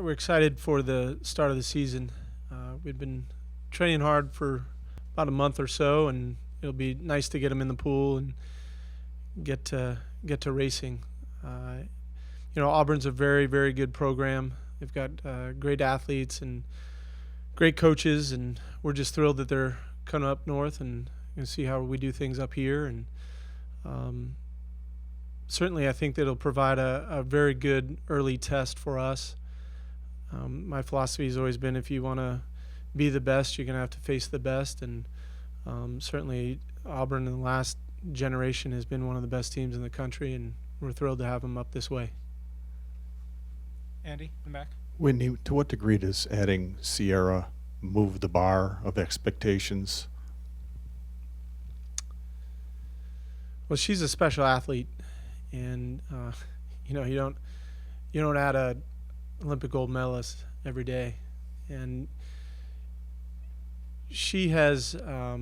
We're excited for the start of the season. We've been training hard for about a month or so, and it'll be nice to get them in the pool and get to racing. Auburn's a very, very good program. They've got great athletes and great coaches, and we're just thrilled that they're coming up north and see how we do things up here. And certainly I think that it'll provide a very good early test for us. My philosophy has always been, if you want to be the best, you're going to have to face the best. And certainly Auburn in the last generation has been one of the best teams in the country, and we're thrilled to have them up this way. Andy, in the back. Whitney, to what degree does adding Sierra move the bar of expectations? Well, she's a special athlete, and you don't add a Olympic gold medalist every day, and she has a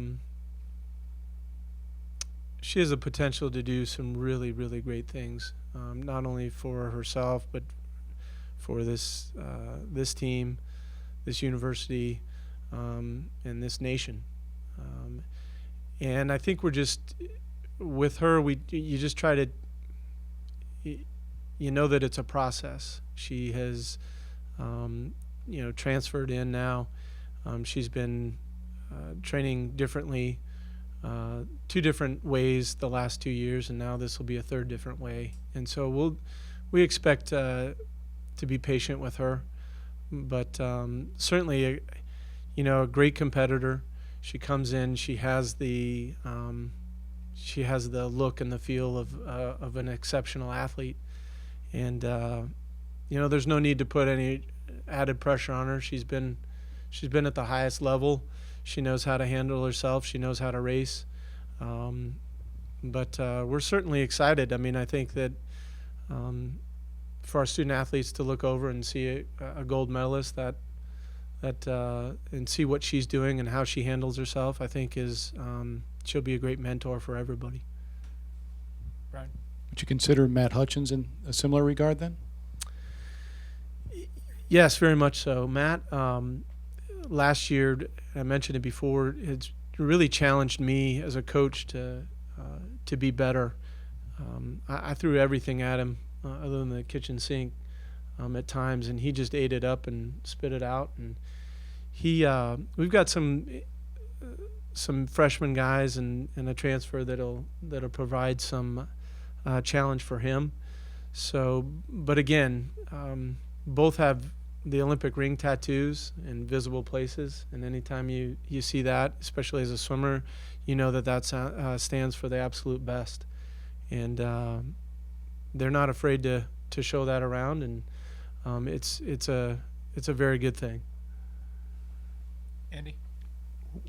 potential to do some really, really great things, not only for herself but for this team, this university, and this nation. And I think we're just, with her, you just try to, that it's a process. She has, transferred in now. She's been training differently, 2 different ways the last 2 years, and now this will be a 3rd different way. And so we expect to be patient with her, but certainly, a great competitor. She comes in, she has the look and the feel of an exceptional athlete, and there's no need to put any added pressure on her. She's been at the highest level. She knows how to handle herself. She knows how to race. But we're certainly excited. I mean, I think that for our student athletes to look over and see a gold medalist that and see what she's doing and how she handles herself, I think she'll be a great mentor for everybody. Brian? Would you consider Matt Hutchins in a similar regard then? Yes, very much so. Matt, last year, I mentioned it before, it's really challenged me as a coach to be better. I threw everything at him other than the kitchen sink at times, and he just ate it up and spit it out. And we've got some freshman guys and a transfer that'll provide some challenge for him. So, but again, both have the Olympic ring tattoos in visible places, and anytime you see that, especially as a swimmer, that stands for the absolute best. And they're not afraid to show that around, and it's a very good thing. Andy?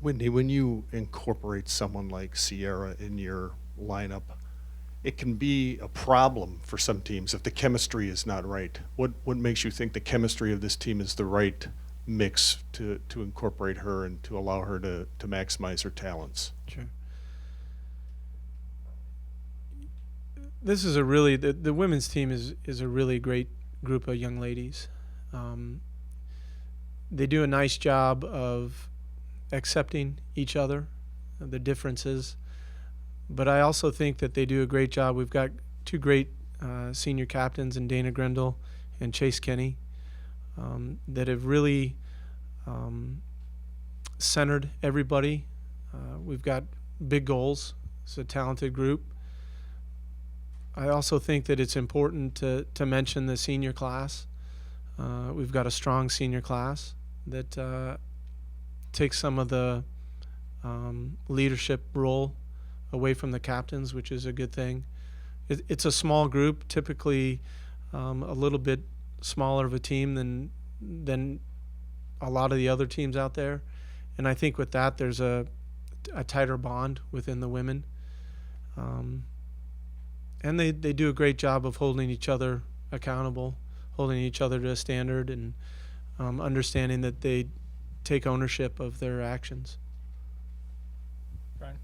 Whitney, when you incorporate someone like Sierra in your lineup, it can be a problem for some teams if the chemistry is not right. What makes you think the chemistry of this team is the right mix to incorporate her and to allow her to maximize her talents? Sure. This is the women's team is a really great group of young ladies. They do a nice job of accepting each other, the differences, but I also think that they do a great job. We've got 2 great senior captains in Dana Grindle and Chase Kenny that have really centered everybody. We've got big goals. It's a talented group. I also think that it's important to mention the senior class. We've got a strong senior class that takes some of the leadership role away from the captains, which is a good thing. It's a small group, typically a little bit smaller of a team than a lot of the other teams out there. And I think with that, there's a tighter bond within the women. And they do a great job of holding each other accountable, holding each other to a standard, and understanding that they take ownership of their actions. Brian?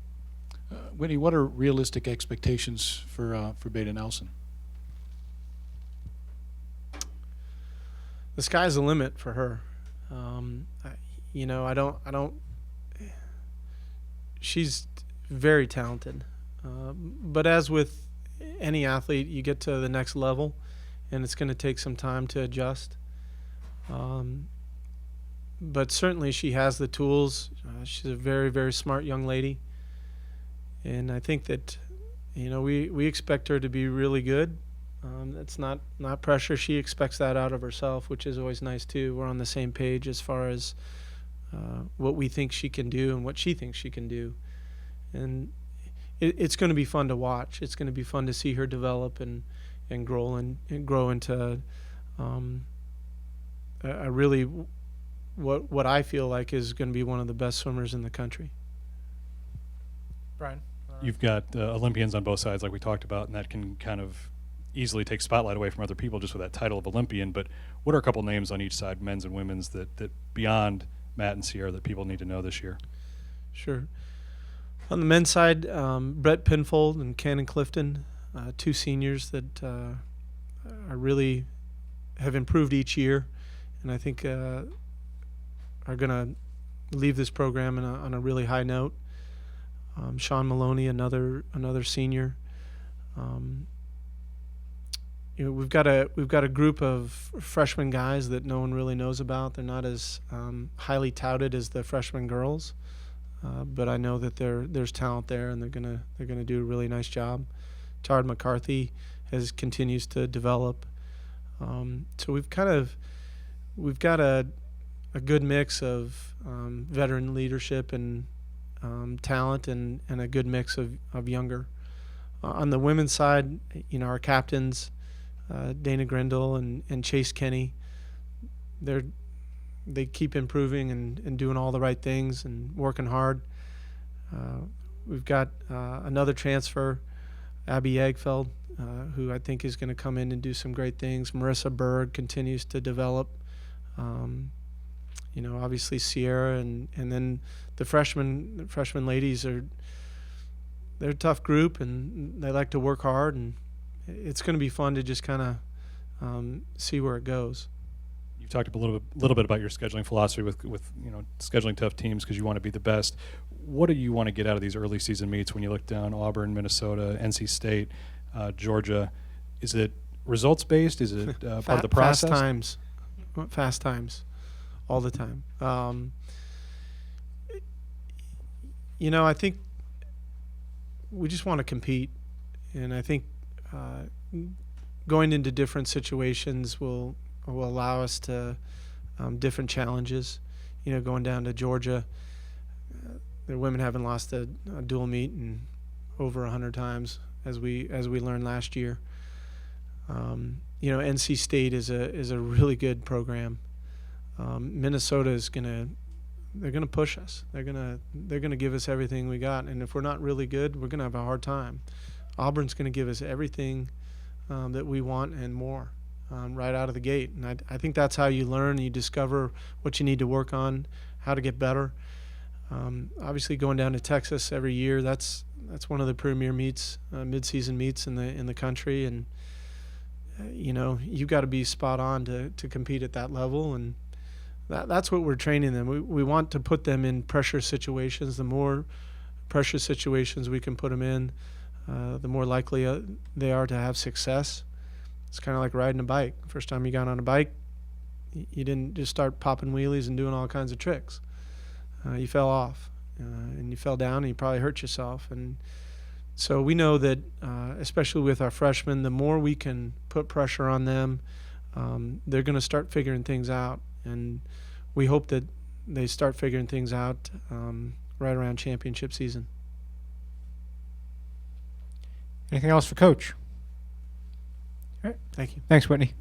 Whitney, what are realistic expectations for Beta Nelson? the sky's the limit for her. I don't. She's very talented, but as with any athlete, you get to the next level, and it's going to take some time to adjust. But certainly, she has the tools. She's a very, very smart young lady, and I think that, we expect her to be really good. That's not pressure. She expects that out of herself, which is always nice too. We're on the same page as far as what we think she can do and what she thinks she can do, and it's going to be fun to watch. It's going to be fun to see her develop and grow into a really what I feel like is going to be one of the best swimmers in the country. Brian? You've got Olympians on both sides, like we talked about, and that can kind of easily take spotlight away from other people just with that title of Olympian. But what are a couple names on each side, men's and women's, that beyond Matt and Sierra, that people need to know this year? Sure. On the men's side, Brett Pinfold and Cannon Clifton, two seniors that are really have improved each year, and I think are going to leave this program on a really high note. Sean Maloney, another senior. We've got a group of freshman guys that no one really knows about. They're not as highly touted as the freshman girls, but I know that there's talent there, and they're gonna do a really nice job. Tard McCarthy continues to develop. So we've got a good mix of veteran leadership and talent, and a good mix of younger. On the women's side, our captains, Dana Grindle and Chase Kenny, they keep improving and doing all the right things and working hard. We've got another transfer, Abby Eggfeld, who I think is going to come in and do some great things. Marissa Berg continues to develop. Obviously Sierra, and then the freshman ladies they're a tough group, and they like to work hard, and it's going to be fun to just kind of see where it goes. You've talked a little bit about your scheduling philosophy with scheduling tough teams because you want to be the best. What do you want to get out of these early season meets when you look down Auburn, Minnesota, NC State, Georgia? Is it results based? Is it part of the process? Fast times, all the time. I think we just want to compete, and I think going into different situations will allow us to different challenges. Going down to Georgia, the women haven't lost a dual meet in over 100 times, as we learned last year. NC State is a really good program. Minnesota they're gonna push us. They're gonna give us everything we got, and if we're not really good, we're gonna have a hard time. Auburn's gonna give us everything that we want and more right out of the gate, and I think that's how you learn. You discover what you need to work on, how to get better. Obviously, going down to Texas every year, that's one of the premier meets, mid-season meets in the country, and you've got to be spot on to compete at that level, and that's what we're training them. We want to put them in pressure situations. The more pressure situations we can put them in, the more likely they are to have success. It's kind of like riding a bike. First time you got on a bike, you didn't just start popping wheelies and doing all kinds of tricks. You fell off, and you fell down, and you probably hurt yourself. And so we know that, especially with our freshmen, the more we can put pressure on them, they're going to start figuring things out. And we hope that they start figuring things out right around championship season. Anything else for Coach? All right. Thank you. Thanks, Whitney.